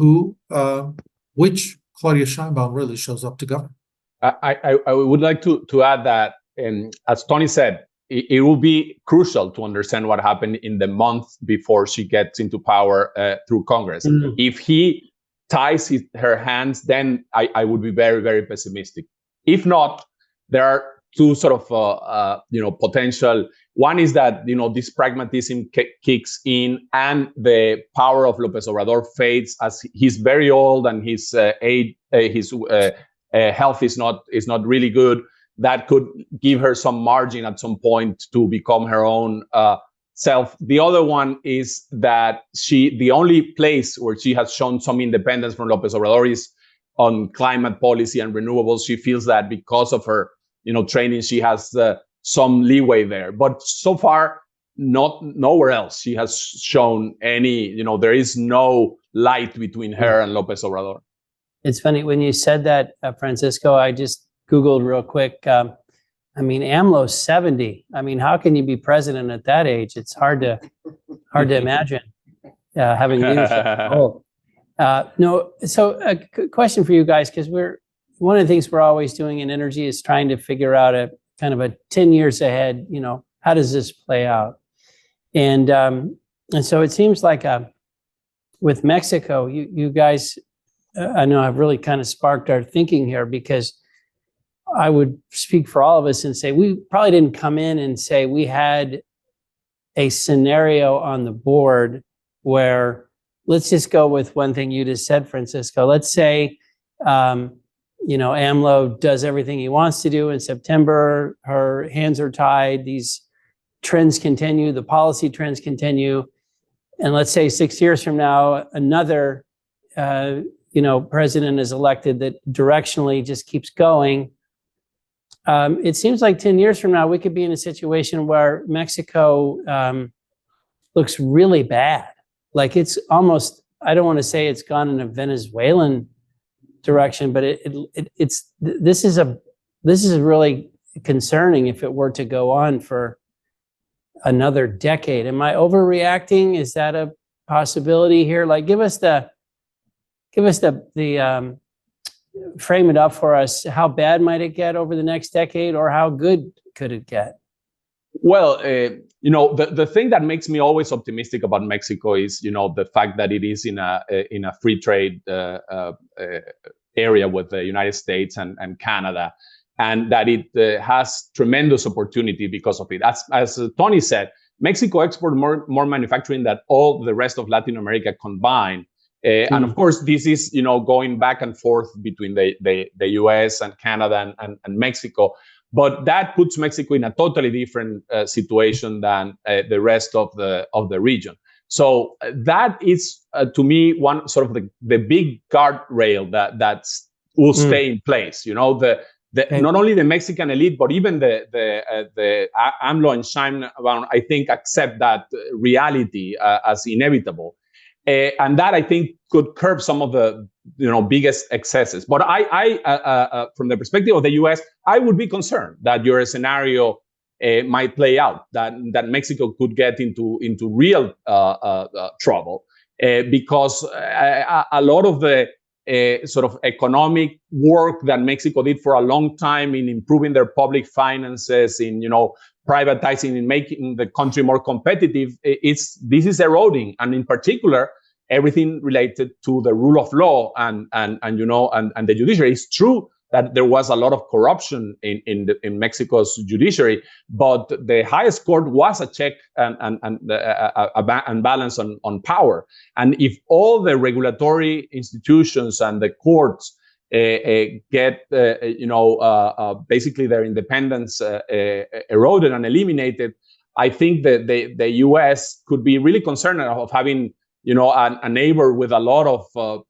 which Claudia Sheinbaum really shows up to govern. I would like to add that, as Tony said, it will be crucial to understand what happened in the month before she gets into power through Congress. Mm-hmm. If he ties her hands, then I would be very, very pessimistic. If not, there are two sort of potential. One is that this pragmatism kicks in, and the power of Lopez Obrador fades as he's very old and his health is not really good. That could give her some margin at some point to become her own self. The other one is that the only place where she has shown some independence from Lopez Obrador is on climate policy and renewables. She feels that because of her training, she has some leeway there. But so far, nowhere else she has shown any, there is no light between her and Lopez Obrador. It's funny when you said that, Francisco, I just Googled real quick. AMLO's 70. How can you be president at that age? It's hard to imagine having leadership. So a question for you guys, because one of the things we're always doing in energy is trying to figure out a kind of a 10 years ahead, how does this play out? And so it seems like with Mexico, you guys, I know have really kind of sparked our thinking here, because I would speak for all of us and say we probably didn't come in and say we had a scenario on the board where, let's just go with one thing you just said, Francisco. Let's say, AMLO does everything he wants to do in September. Her hands are tied. These trends continue. The policy trends continue. And let's say 6 years from now, another, president is elected that directionally just keeps going. It seems like 10 years from now, we could be in a situation where Mexico looks really bad. Like it's almost, I don't want to say it's gone in a Venezuelan direction, but this is really concerning if it were to go on for another decade. Am I overreacting? Is that a possibility here? Like, give us the frame it up for us. How bad might it get over the next decade, or how good could it get? Well, the thing that makes me always optimistic about Mexico is, the fact that it is in a free trade area with the United States and Canada, and that it has tremendous opportunity because of it. As Tony said, Mexico exports more manufacturing than all the rest of Latin America combined. And of course, this is, going back and forth between the US and Canada and Mexico. But that puts Mexico in a totally different situation than the rest of the region. So that is, to me, one sort of the big guardrail that will stay in place. Not only the Mexican elite, but even the AMLO and Sheinbaum, I think, accept that reality as inevitable. And that, I think, could curb some of the biggest excesses. But I from the perspective of the U.S., I would be concerned that your scenario might play out, that Mexico could get into real trouble because a lot of the sort of economic work that Mexico did for a long time in improving their public finances, in privatizing, in making the country more competitive, this is eroding, and in particular, everything related to the rule of law and the judiciary. It's true that there was a lot of corruption in Mexico's judiciary, but the highest court was a check and balance on power. And if all the regulatory institutions and the courts get basically their independence eroded and eliminated, I think that the U.S. could be really concerned of having a neighbor with a lot of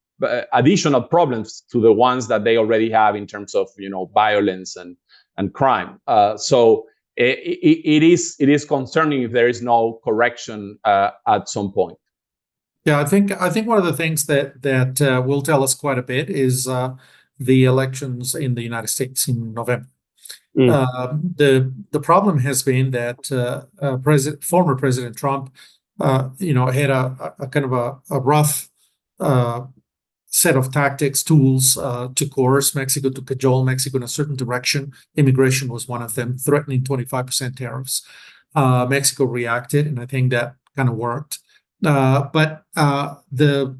additional problems to the ones that they already have in terms of violence and crime. So it is concerning if there is no correction at some point. Yeah, I think one of the things that will tell us quite a bit is the elections in the United States in November. The problem has been that former President Trump had a kind of a rough set of tactics, tools to coerce Mexico, to cajole Mexico in a certain direction. Immigration was one of them, threatening 25% tariffs. Mexico reacted, and I think that kind of worked. But the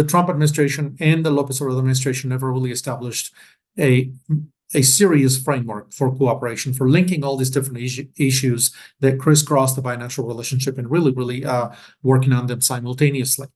Trump administration and the Lopez Obrador administration never really established a serious framework for cooperation, for linking all these different issues that crisscross the bilateral relationship and really working on them simultaneously.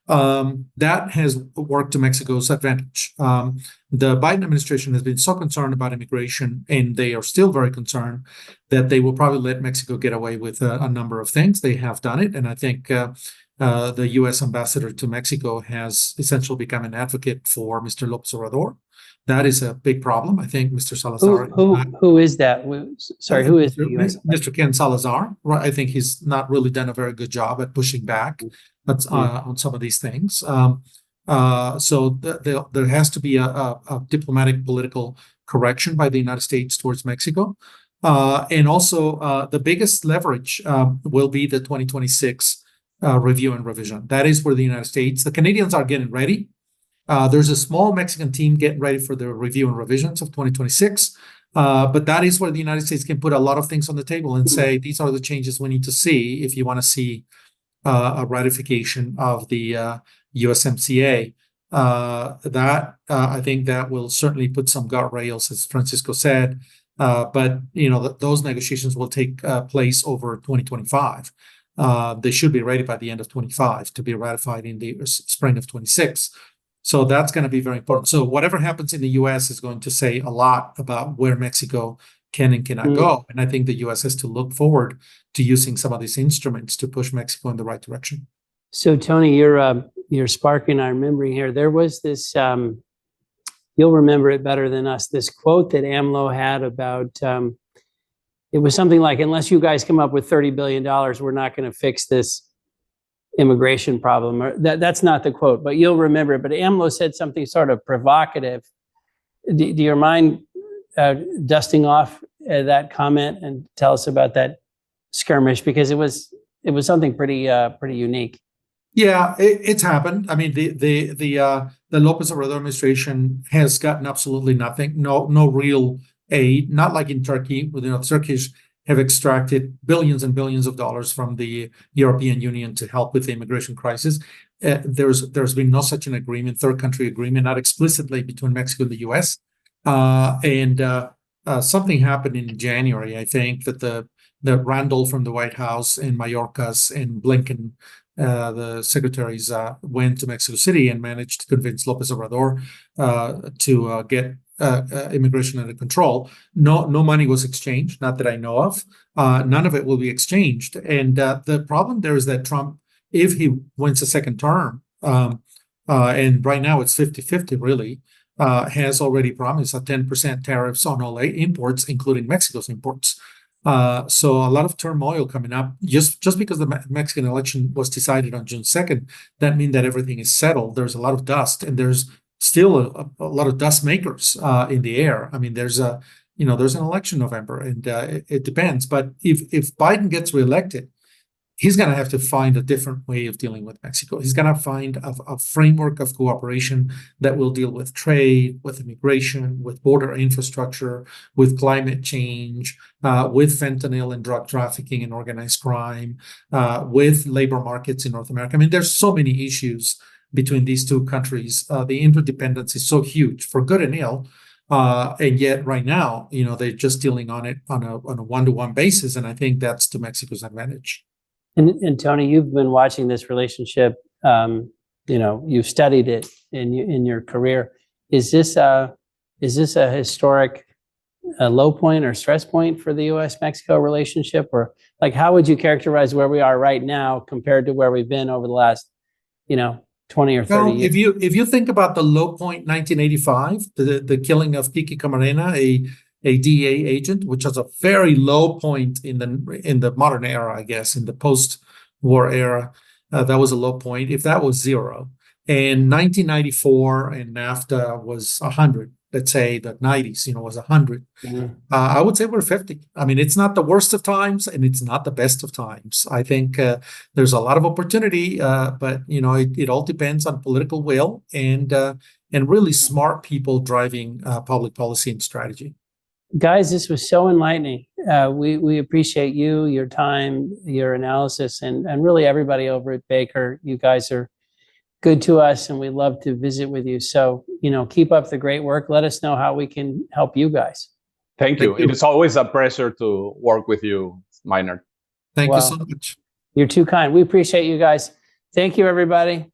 That has worked to Mexico's advantage. The Biden administration has been so concerned about immigration, and they are still very concerned, that they will probably let Mexico get away with a number of things. They have done it, and I think the U.S. ambassador to Mexico has essentially become an advocate for Mr. Lopez Obrador. That is a big problem. I think Mr. Salazar. Who is that? Sorry, who is the U.S. Mr. Ken Salazar? Right. I think he's not really done a very good job at pushing back on some of these things. So there has to be a diplomatic political correction by the United States towards Mexico. And also the biggest leverage will be the 2026 review and revision. That is where the United States, the Canadians are getting ready. There's a small Mexican team getting ready for the review and revisions of 2026. But that is where the United States can put a lot of things on the table and say, these are the changes we need to see if you want to see a ratification of the USMCA. I think that will certainly put some guardrails, as Francisco said. But those negotiations will take place over 2025. They should be ready by the end of 25 to be ratified in the spring of 26. So that's going to be very important. So whatever happens in the U.S. is going to say a lot about where Mexico can and cannot go. And I think the U.S. has to look forward to using some of these instruments to push Mexico in the right direction. So Tony, you're sparking our memory here. There was this, you'll remember it better than us, this quote that AMLO had about, it was something like, unless you guys come up with $30 billion, we're not going to fix this immigration problem. Or that's not the quote, but you'll remember it. But AMLO said something sort of provocative. Do you mind dusting off that comment and tell us about that skirmish, because it was something pretty unique. Yeah, it's happened. I mean, the Lopez Obrador administration has gotten absolutely nothing, no real aid. Not like in Turkey, with Turkish have extracted billions and billions of dollars from the European Union to help with the immigration crisis. There's been no such an agreement, third country agreement, not explicitly between Mexico and the U.S. Something happened in January, I think, that the Randall from the White House and Mayorkas and Blinken, the secretaries, went to Mexico City and managed to convince Lopez Obrador to get immigration under control. No money was exchanged, not that I know of. None of it will be exchanged. And the problem there is that Trump, if he wins a second term, and right now it's 50-50 really, has already promised a 10% tariffs on all imports, including Mexico's imports. So a lot of turmoil coming up. Just because the Mexican election was decided on June 2nd, that means that everything is settled. There's a lot of dust, and there's still a lot of dust makers in the air. I mean, there's an election in November, and it depends. But if Biden gets reelected, he's going to have to find a different way of dealing with Mexico. He's going to find a framework of cooperation that will deal with trade, with immigration, with border infrastructure, with climate change, with fentanyl and drug trafficking and organized crime, with labor markets in North America. I mean, there's so many issues between these two countries. The interdependence is so huge, for good and ill. And yet right now, they're just dealing on it on a one-to-one basis. And I think that's to Mexico's advantage. And Tony, you've been watching this relationship. You've studied it in your career. Is this a historic low point or stress point for the U.S.-Mexico relationship, or like how would you characterize where we are right now compared to where we've been over the last 20 or 30 years? If you think about the low point, 1985, the killing of Kiki Camarena, a DEA agent, which was a very low point in the modern era, I guess, in the post-war era, that was a low point. If that was zero, and 1994 and NAFTA was 100, let's say the 90s, was 100. Mm-hmm. I would say we're 50. I mean, it's not the worst of times, and it's not the best of times. I think there's a lot of opportunity, but it all depends on political will and really smart people driving public policy and strategy. Guys, this was so enlightening. We appreciate you, your time, your analysis, and really everybody over at Baker. You guys are good to us, and we love to visit with you. So, keep up the great work. Let us know how we can help you guys. Thank you. It is always a pleasure to work with you, Maynard. Thank you so much. You're too kind. We appreciate you guys. Thank you, everybody.